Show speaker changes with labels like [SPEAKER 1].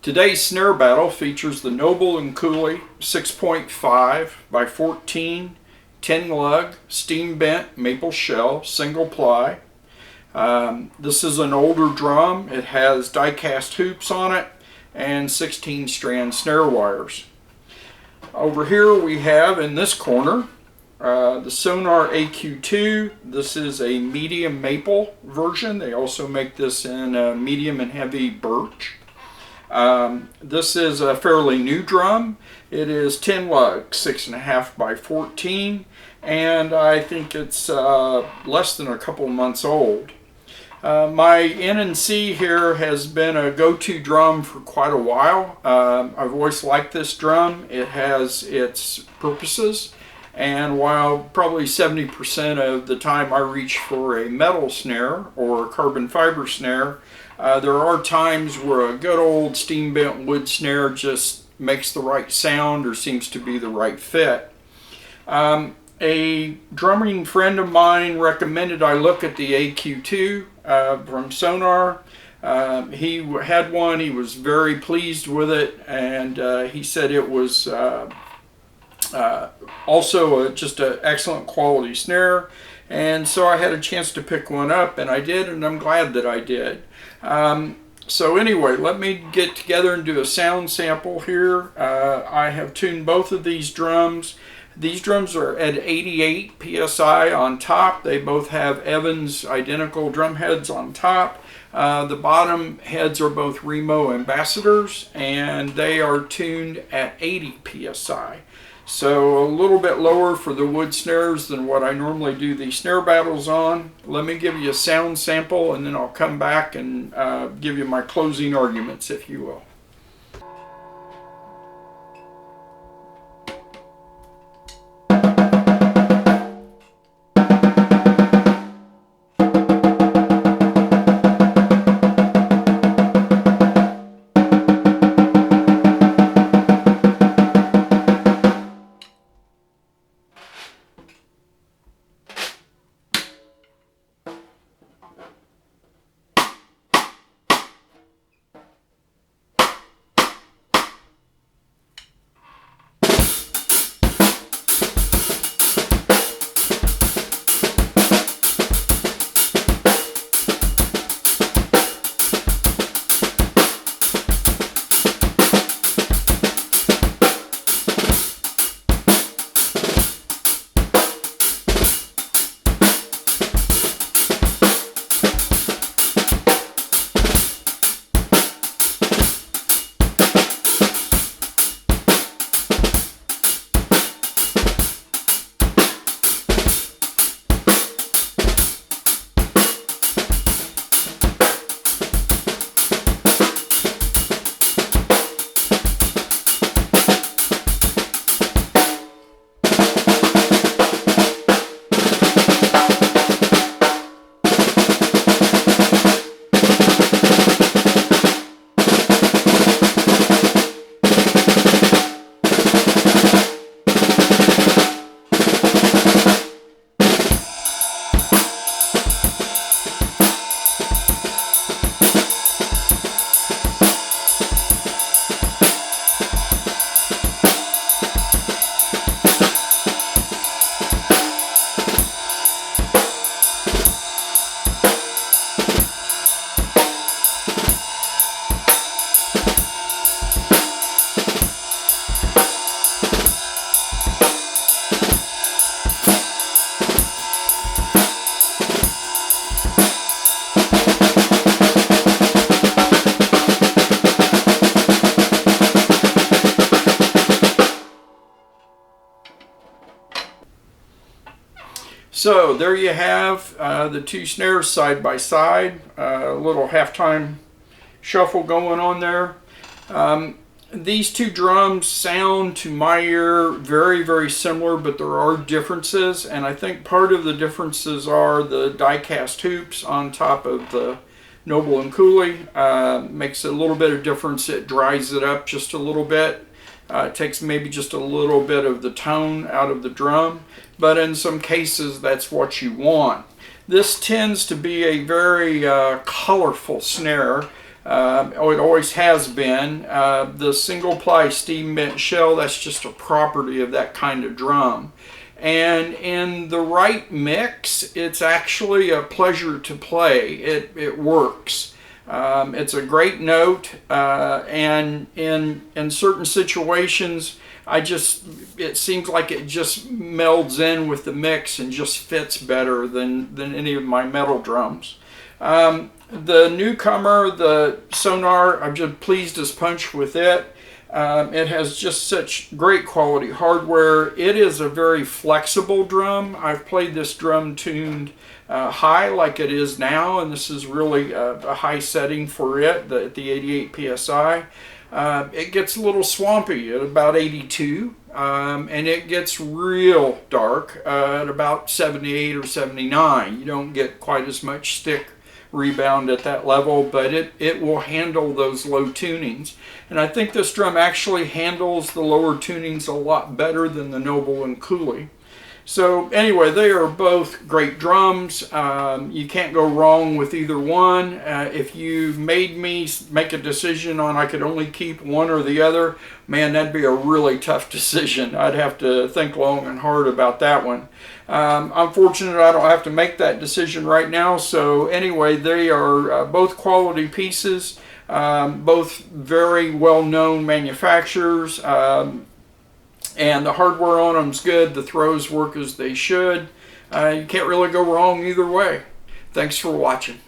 [SPEAKER 1] Today's Snare Battle features the Noble and Cooly 6.5 by 14 10 lug steam bent maple shell single ply. This is an older drum. It has die cast hoops on it and 16 strand snare wires. Over here we have in this corner the Sonor SQ2. This is a medium maple version. They also make this in medium and heavy birch. This is a fairly new drum. It is 10 lug, 6.5 by 14, and I think it's less than a couple months old. My NNC here has been a go-to drum for quite a while. I've always liked this drum. It has its purposes, and while probably 70% of the time I reach for a metal snare or a carbon fiber snare, there are times where a good old steam bent wood snare just makes the right sound or seems to be the right fit. A drumming friend of mine recommended I look at the SQ2 from Sonor. He had one, he was very pleased with it, and he said it was also just an excellent quality snare. And so I had a chance to pick one up, and I did, and I'm glad that I did. So anyway, let me get together and do a sound sample here. I have tuned both of these drums. These drums are at 88 psi on top. They both have Evans identical drum heads on top. The bottom heads are both Remo Ambassadors, and they are tuned at 80 psi. So a little bit lower for the wood snares than what I normally do these snare battles on. Let me give you a sound sample, and then I'll come back and give you my closing arguments, if you will. So there you have the two snares side by side, a little halftime shuffle going on there. These two drums sound to my ear very, very similar, but there are differences, and I think part of the differences are the die cast hoops on top of the Noble and Cooly. Makes a little bit of difference. It dries it up just a little bit. It takes maybe just a little bit of the tone out of the drum, but in some cases that's what you want. This tends to be a very colorful snare. It always has been. The single ply steam bent shell, that's just a property of that kind of drum. And in the right mix, it's actually a pleasure to play. It works. It's a great note, and in certain situations, it seems like it just melds in with the mix and just fits better than any of my metal drums. The newcomer, the Sonor, I'm just pleased as punch with it. It has just such great quality hardware. It is a very flexible drum. I've played this drum tuned high like it is now, and this is really a high setting for it, the 88 psi. It gets a little swampy at about 82, and it gets real dark at about 78 or 79. You don't get quite as much stick rebound at that level, but it will handle those low tunings. And I think this drum actually handles the lower tunings a lot better than the Noble and Cooly. So anyway, they are both great drums. You can't go wrong with either one. If you made me make a decision on I could only keep one or the other, man, that'd be a really tough decision. I'd have to think long and hard about that one. I'm fortunate I don't have to make that decision right now. So anyway, they are both quality pieces, both very well-known manufacturers. And the hardware on them is good. The throws work as they should. You can't really go wrong either way. Thanks for watching.